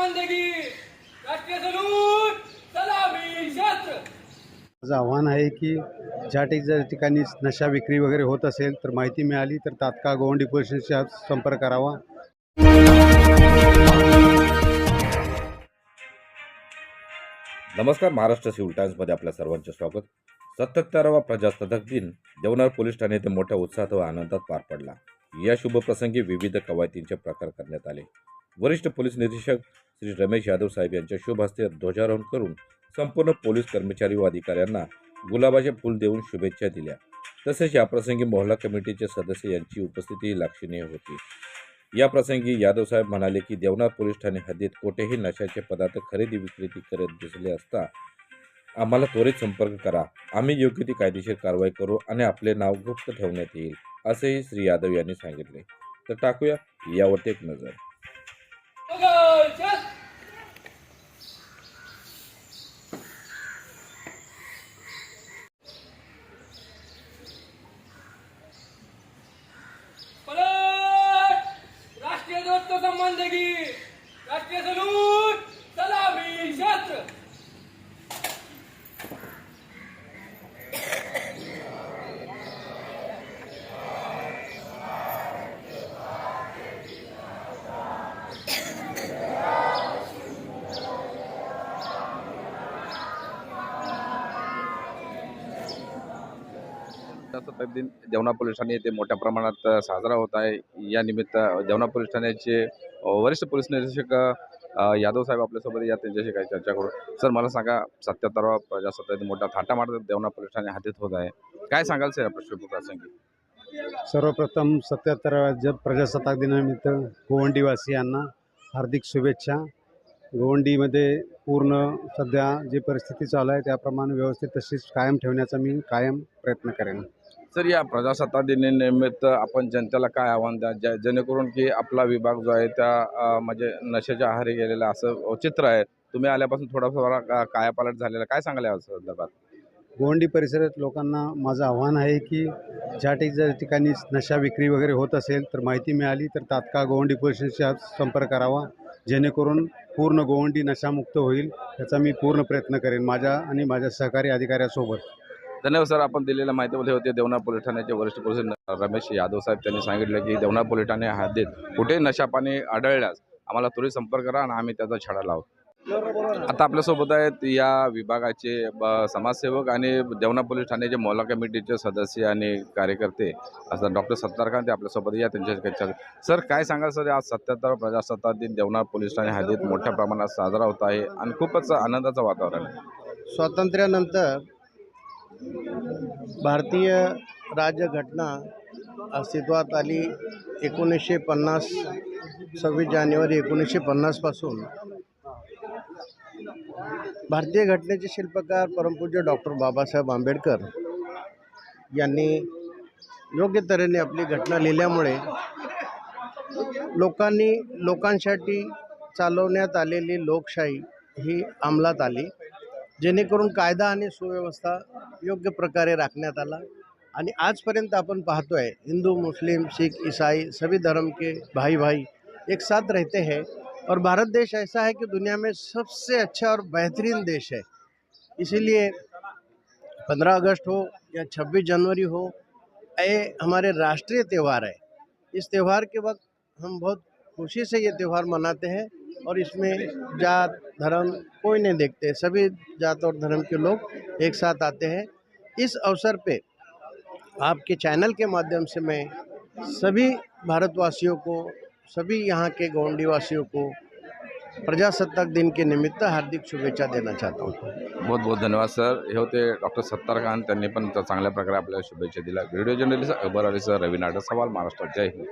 संबंधी राष्ट्रीय सलूट सलामी शस्त्र। माझं आव्हान आहे की ज्या ठिकाणी नशा विक्री वगैरे होत असेल तर माहिती मिळाली तर तात्काळ गोवंडी पोलीस स्टेशनशी संपर्क करावा। नमस्कार, महाराष्ट्र सिव्हिल टाइम्समध्ये आपल्या सर्वांचे स्वागत। 77वा प्रजासत्ताक दिन देवनार पोलीस ठाणे येथे मोठ्या उत्साहात व आनंदात पार पडला। या शुभप्रसंगी विविध कवायतींचे प्रकार करण्यात आले। वरिष्ठ पोलीस निरीक्षक श्री रमेश यादव साहेब यांच्या शुभ हस्ते ध्वजारोहण करून संपूर्ण पोलीस कर्मचारी व अधिकाऱ्यांना गुलाबाचे फूल देऊन शुभेच्छा दिल्या। तसेच या प्रसंगी मोहल्ला कमिटीचे सदस्य यांची उपस्थिती लक्षणीय होती। या प्रसंगी यादव साहेब म्हणाले की देवनार पोलीस ठाणे हद्दीत कोठेही नशाचे पदार्थ खरेदी विक्री करत दिसले असता आम्हाला त्वरित संपर्क करा, आम्ही योग्य ती कायदेशीर कारवाई करू आणि आपले नाव गुप्त ठेवण्यात येईल, असेही श्री यादव यांनी सांगितले। तर टाकूया यावरती एक नजर। राष्ट्रीय ध्वज संबंधी राष्ट्रीय सलूट सलामी शस्त्र। प्रजासत्ताक दिन देवनार पोलीस ठाणे येथे मोठ्या प्रमाणात साजरा होत आहे। या निमित्त देवनार पोलीस ठाण्याचे वरिष्ठ पोलीस निरीक्षक यादव साहेब आपल्यासोबत या, त्यांच्याशी काही चर्चा करू। सर, मला सांगा, 77वा प्रजासत्ताक दिन मोठा थाटामाटात देवनार पोलीस ठाणे हद्दीत होत आहे, काय सांगाल सर या प्रसंगी? सर्वप्रथम 77व्या प्रजासत्ताक दिनानिमित्त गोवंडीवासियांना हार्दिक शुभेच्छा। गोवंडीमध्ये पूर्ण सध्या जी परिस्थिती चालू आहे त्याप्रमाणे व्यवस्थित तशीच कायम ठेवण्याचा मी कायम प्रयत्न करेन। सर, या प्रजासत्ताक दिनानिमित्त आपण जनतेला काय आव्हान द्या जेणेकरून की आपला विभाग जो आहे त्या म्हणजे नशेच्या आहारी गेलेला असं चित्र आहे। तुम्ही आल्यापासून थोडासा कायापालट झालेला, काय सांगाल या संदर्भात? गोवंडी परिसरात लोकांना माझं आव्हान आहे की ज्या ठिकाणी नशा विक्री वगैरे होत असेल तर माहिती मिळाली तर तात्काळ गोवंडी पोलीस स्टेशनशी संपर्क करावा, जेणेकरून पूर्ण गोवंडी नशामुक्त होईल याचा मी पूर्ण प्रयत्न करेन माझ्या आणि माझ्या सहकारी अधिकाऱ्यासोबत। धन्यवाद सर, आपण दिलेल्या माहितीमध्ये होते देवनार पोलीस ठाण्याचे वरिष्ठ पोलीस रमेश यादव साहेब। त्यांनी सांगितलं की देवनार पोलीस ठाणे हद्दीत कुठे नशापाणी आढळल्यास आम्हाला त्वरित संपर्क करा आणि आम्ही त्याचा छडा लावू। आता आपल्यासोबत आहेत या विभागाचे समाजसेवक आणि देवनार पोलीस ठाण्याचे मोहल्ला कमिटीचे सदस्य आणि कार्यकर्ते असतात डॉक्टर सत्तारखान, ते आपल्यासोबत या, त्यांच्या सर काय सांगाल सर, आज 77वा प्रजासत्ताक दिन देवनार पोलीस ठाणे हद्दीत मोठ्या प्रमाणात साजरा होत आहे आणि खूपच आनंदाचं वातावरण आहे। स्वातंत्र्यानंतर भारतीय राज्यघटना अस्तित्वात आली 1950, 26 जानेवारी 1950 पासून। भारतीय घटनेचे शिल्पकार परमपूज्य डॉक्टर बाबासाहेब आंबेडकर यांनी योग्य तऱ्हेने आपली घटना लिहिल्यामुळे लोकांसाठी चालवण्यात आलेली लोकशाही ही अंमलात आली, जेणेकरून कायदा आणि सुव्यवस्था योग्य प्रकारे राखण्यात आला। आणि आजपर्यंत आपण पाहतोय हिंदू, मुस्लिम, सिख, ईसाई सभी धर्म के भाई भाई एक साथ रहते हैं और भारत देश ऐसा है कि दुनिया में सबसे अच्छा और बेहतरीन देश है। इसीलिए 15 अगस्त हो या 26 जनवरी हो, ये हमारे राष्ट्रीय त्यौहार है। इस त्यौहार के वक्त हम बहुत खुशी से ये त्यौहार मनाते हैं और इसमें जात धर्म कोई नहीं देखते, सभी जात और धर्म के लोग एक साथ आते हैं। इस अवसर पे आपके चैनल के माध्यम से मैं सभी भारतवासियों को, सभी यहाँ के गोवंडी वासियों को प्रजासत्ताक दिन के निमित्त हार्दिक शुभेच्छा देना चाहता हूँ। बहुत बहुत धन्यवाद सर। हे होते डॉक्टर सत्तारखान, त्यांनी पण चांगल्या प्रकारे आपल्याला शुभेच्छा दिल्या। Video journalist Akbar Ali sir, Ravi Nadak, सवाल, महाराष्ट्र। जय हिंद।